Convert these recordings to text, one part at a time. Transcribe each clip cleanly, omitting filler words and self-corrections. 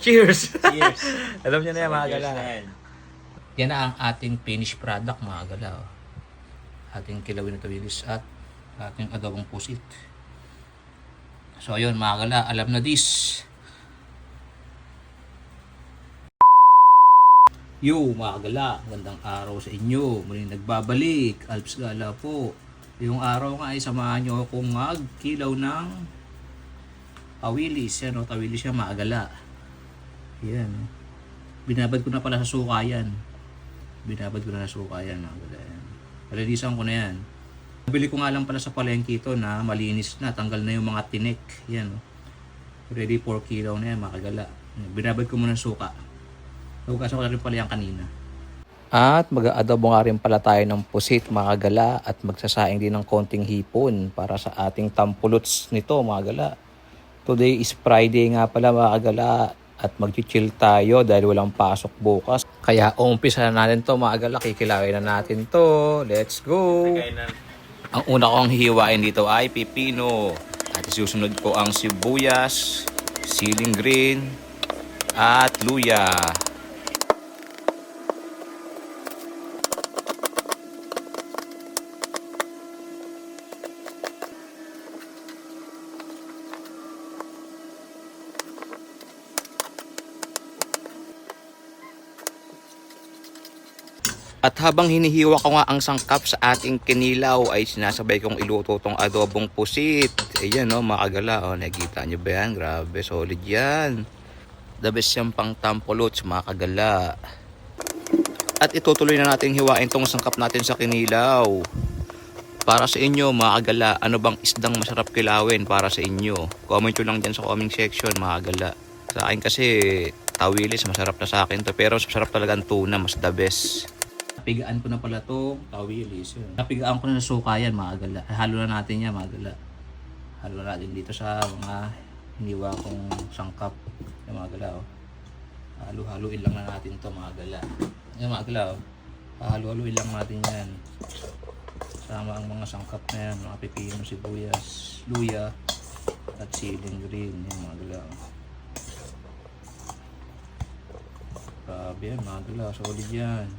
Cheers! Cheers. Alam niyo na yan mga Cheers gala. na yan. Yan na ang ating finished product mga gala. Oh. Ating kilawin na tawilis at ating adobong pusit. So ayun mga gala, alam na this. Yo mga gala, gandang araw sa inyo. Muling nagbabalik, Alps Gala po. Yung araw nga ay samahan nyo akong magkilaw ng tawilis. Yan o, tawilis siya mga gala. Yan. Binabad ko na pala sa suka yan. Binabad ko na sa suka yan mga gala. Palilisan ko na yan. Nabili ko nga lang pala sa palengke ito na malinis na. Tanggal na yung mga tinik. Yan o. Ready for kilaw na yan mga gala. Binabad ko muna ng suka. Hugasan ko na rin pala yan kanina. At mag-aadobo nga rin pala tayo ng pusit mga gala at magsasaing din ng konting hipon para sa ating tampuluts nito mga gala. Today is Friday nga pala mga gala at mag-chill tayo dahil walang pasok bukas. Kaya umpisa na natin to mga gala, kikilawin na natin to. Let's go! Ang una kong hihiwain dito ay pipino at susunod ko ang sibuyas, siling green at luya. At habang hinihiwa ko nga ang sangkap sa ating kinilaw ay sinasabay kong iluto tong adobong pusit. Ayan o, makagala o, nakikita nyo ba yan? Grabe, solid yan. The best yan pang tampolots mga kagala. At itutuloy na natin hiwain tong sangkap natin sa kinilaw. Para sa inyo mga kagala, ano bang isdang masarap kilawin para sa inyo? Comment nyo lang dyan sa comment section mga kagala. Sa akin kasi tawilis masarap na sa akin to, pero masarap talaga ang tuna, mas the best. Napigaan ko na pala itong tawilis. Napigaan ko na ng suka yan mga gala. Halo na natin yan mga gala. Halo na natin dito sa mga hiniwa kong sangkap. Yung mga gala. Oh. Halo-haloin lang na natin to mga gala. Yung mga gala. Oh. Halo-haloin lang natin yan. Sama ang mga sangkap na yan. Mga pipino, sibuyas, luya, at siling green. Yung mga gala. Oh. Grabe yan mga gala. Solid yan.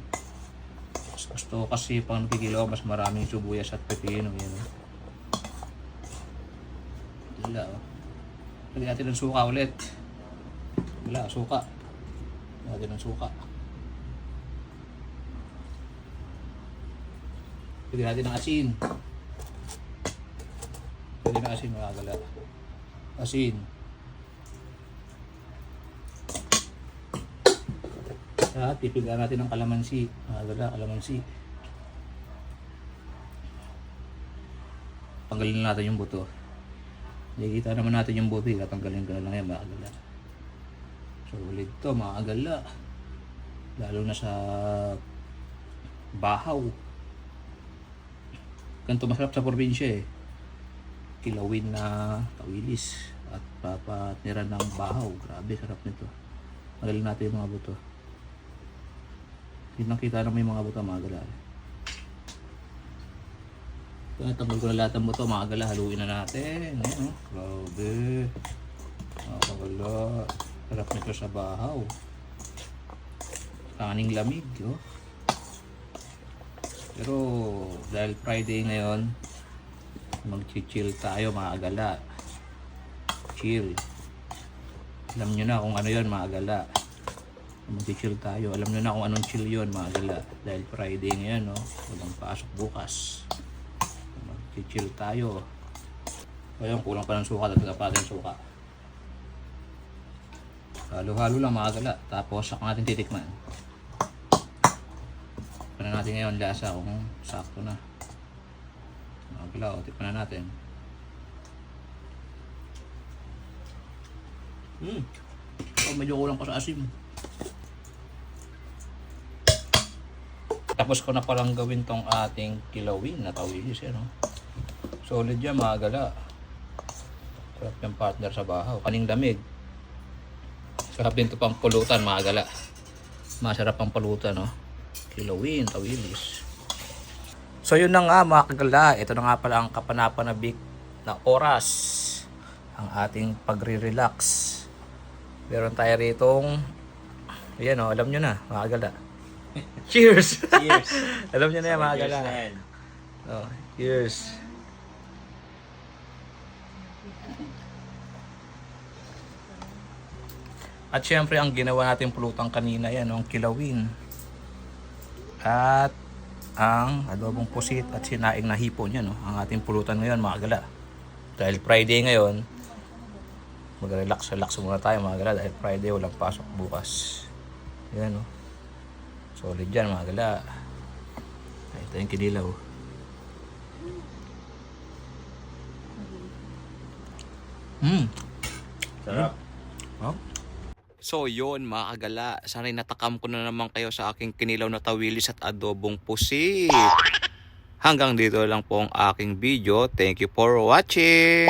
Gusto kasi pang nakikilaw mas maraming sibuyas at pepino yan. Wala oh. Lagyan natin ng suka ulit. Wala, suka. Lagyan natin ng suka. Lagyan natin ng asin. Lagyan ng asin mga gala. Asin. At pipigaan natin ng kalamansi. Mga kalamansi. Tanggalin natin yung buto. Nakikita naman natin yung buto. Tatanggalin ko na lang yan mga gala. So ulit to mga gala. Lalo na sa bahaw. Ganito masarap sa probinsya eh. Kilawin na tawilis. At papatira ng bahaw. Grabe sarap nito. Tanggalin natin yung mga buto. Hindi nakita na may mga buto mga gala. Tanggal ko na lahat ng buto mga gala. Haluin na natin. Ayan, oh. Grabe. Mga gala. Sarap nito sa bahaw. Kaning lamig. Oh. Pero dahil Friday ngayon, mag-chill tayo mga gala. Chill. Alam nyo na kung ano yon mga gala. Mag-chill tayo. Alam nyo na kung anong chill yun mga gala. Dahil Friday ngayon, no? Walang pasok bukas. Mag-chill tayo. Ayun, kulang pa ng suka. Dagdagan pa natin suka. Halo-halo lang mga gala. Tapos saka natin titikman. Tikman natin ngayon lasa kung sakto na. Mga gala, o, tikman na natin. Oh, medyo kulang pa sa asim. Tapos ko na palang gawin tong ating kilawin na tawilis. No? Solid yan mga gala. Sarap yung partner sa bahaw. Kaning lamig. Sarap din ito pang pulutan mga gala. Masarap pang pulutan. No? Kilawin, tawilis. So yun na nga mga kagala. Ito na nga pala ang kapanapanabik na oras. Ang ating pagre-relax. Meron tayo ritong, ayan o, alam nyo na, mga gala. Cheers! Cheers. Alam nyo na yan, mga Cheers gala. na yan. Oh, cheers! At syempre, ang ginawa natin pulutan kanina, yan, ang kilawin. At ang adobong pusit at sinaing na hipon, yan, ang ating pulutan ngayon, mga gala. Dahil Friday ngayon, mag-relax muna tayo, mga gala, dahil Friday walang pasok bukas. Yan, solid yan, mga gala. Ito yung kinilaw. Sarap. Oh. So yun, mga kagala, sana'y natakam ko na naman kayo sa aking kinilaw na tawilis at adobong pusit. Hanggang dito lang po ang aking video. Thank you for watching!